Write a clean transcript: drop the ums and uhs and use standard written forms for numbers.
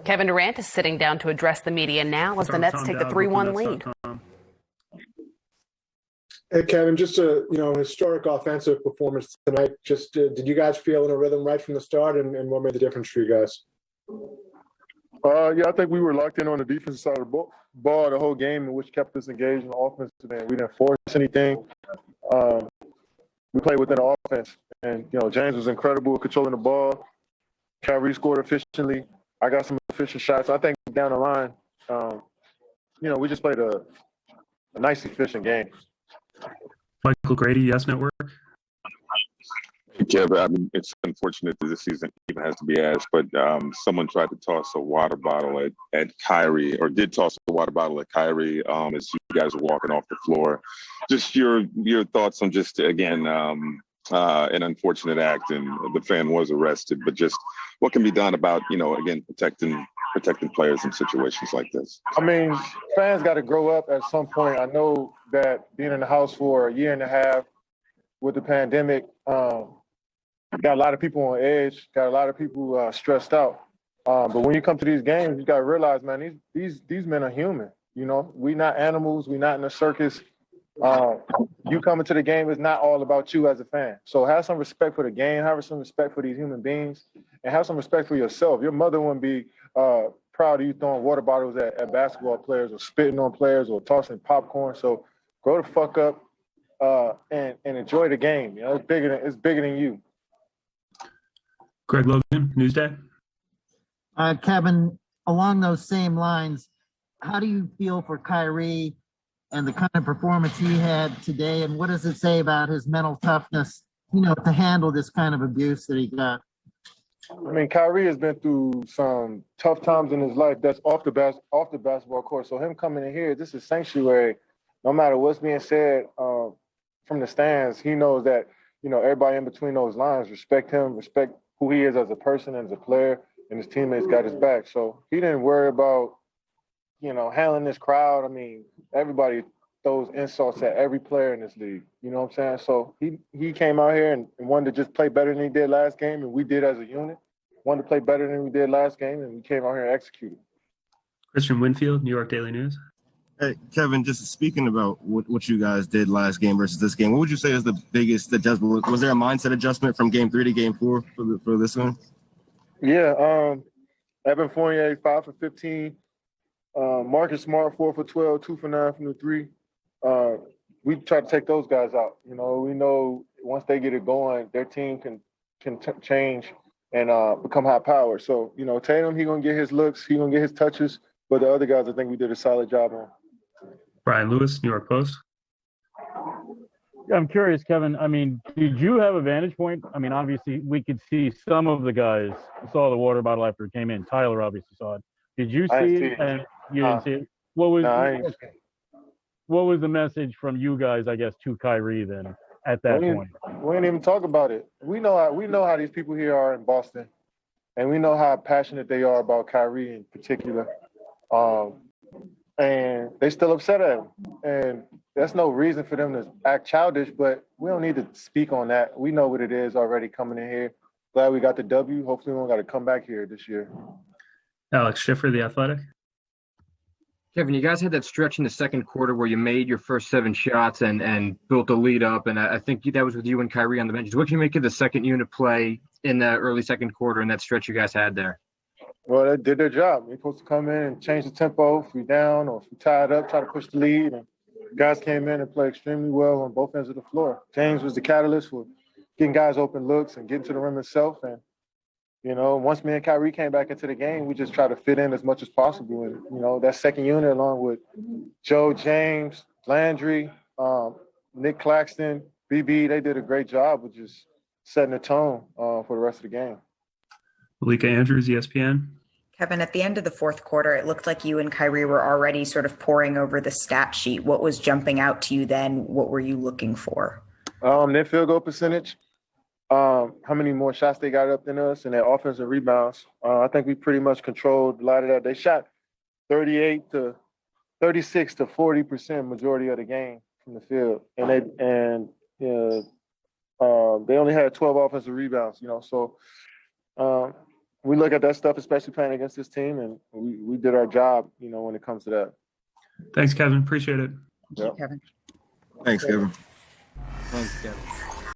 Kevin Durant is sitting down to address the media now as the Nets take the 3-1 lead. Hey, Kevin, just a historic offensive performance tonight. Just did you guys feel in a rhythm right from the start, and what made the difference for you guys? Yeah, I think we were locked in on the defensive side of the ball the whole game, which kept us engaged in the offense. And we didn't force anything. We played within the offense, and James was incredible at controlling the ball. Kyrie scored efficiently. I got some efficient shots. I think down the line, we just played a nice, efficient game. Michael Grady, Yes Network. Yeah, but I mean, it's unfortunate that this season even has to be asked, but someone tried to toss a water bottle at Kyrie, or did toss a water bottle at Kyrie as you guys were walking off the floor. Just your thoughts on just, again, an unfortunate act, and the fan was arrested, but just what can be done about, again, protecting players in situations like this? I mean, fans got to grow up at some point. I know that being in the house for a year and a half with the pandemic, got a lot of people on edge, got a lot of people stressed out. But when you come to these games, you got to realize, man, these men are human. We not animals. We not in a circus. You coming to the game is not all about you as a fan. So have some respect for the game. Have some respect for these human beings, and have some respect for yourself. Your mother wouldn't be proud of you throwing water bottles at basketball players, or spitting on players, or tossing popcorn. So grow the fuck up and enjoy the game. It's bigger than you. Greg Logan, Newsday. Kevin, along those same lines, how do you feel for Kyrie and the kind of performance he had today, and what does it say about his mental toughness, to handle this kind of abuse that he got? I mean, Kyrie has been through some tough times in his life that's off the basketball court. So him coming in here, this is sanctuary. No matter what's being said from the stands, he knows that, everybody in between those lines respect him, respect who he is as a person and as a player, and his teammates got his back. So he didn't worry about, handling this crowd. I mean, everybody throws insults at every player in this league. You know what I'm saying? So he came out here and wanted to just play better than he did last game, and we did as a unit. Wanted to play better than we did last game, and we came out here and executed. Christian Winfield, New York Daily News. Hey, Kevin, just speaking about what you guys did last game versus this game, what would you say is the biggest adjustment? Was there a mindset adjustment from game 3 to game 4 for this one? Yeah, Evan Fournier, 5 for 15. Marcus Smart, 4 for 12, 2 for 9 from the 3. We try to take those guys out. We know once they get it going, their team can change and become high powered. So, Tatum, he's going to get his looks, he's going to get his touches, but the other guys, I think we did a solid job on. Brian Lewis, New York Post. I'm curious, Kevin. I mean, did you have a vantage point? I mean, obviously, we could see some of the guys saw the water bottle after it came in. Tyler obviously saw it. Did you see it? And you didn't see it? What was the message from you guys, I guess, to Kyrie then at that point? We didn't even talk about it. We know how these people here are in Boston, and we know how passionate they are about Kyrie in particular. And they still upset at him. And that's no reason for them to act childish, but we don't need to speak on that. We know what it is already coming in here. Glad we got the W. Hopefully we don't got to come back here this year. Alex Schiffer, The Athletic. Kevin, you guys had that stretch in the second quarter where you made your first 7 shots and built a lead up, and I think that was with you and Kyrie on the benches. What can you make of the second unit play in the early second quarter and that stretch you guys had there? Well, they did their job. They're supposed to come in and change the tempo if we're down or if we're tied up, try to push the lead. And guys came in and played extremely well on both ends of the floor. James was the catalyst for getting guys open looks and getting to the rim himself. And, once me and Kyrie came back into the game, we just tried to fit in as much as possible. And, that second unit, along with Joe, James, Landry, Nick Claxton, BB, they did a great job of just setting the tone for the rest of the game. Malika Andrews, ESPN. Kevin, at the end of the fourth quarter, it looked like you and Kyrie were already sort of poring over the stat sheet. What was jumping out to you then? What were you looking for? Their field goal percentage, how many more shots they got up than us, and their offensive rebounds. I think we pretty much controlled a lot of that. They shot 36 to 40% majority of the game from the field, and they only had 12 offensive rebounds. So we look at that stuff, especially playing against this team, and we did our job, when it comes to that. Thanks, Kevin. Appreciate it. Thank you, Kevin. Thanks, Kevin. Thanks, Kevin.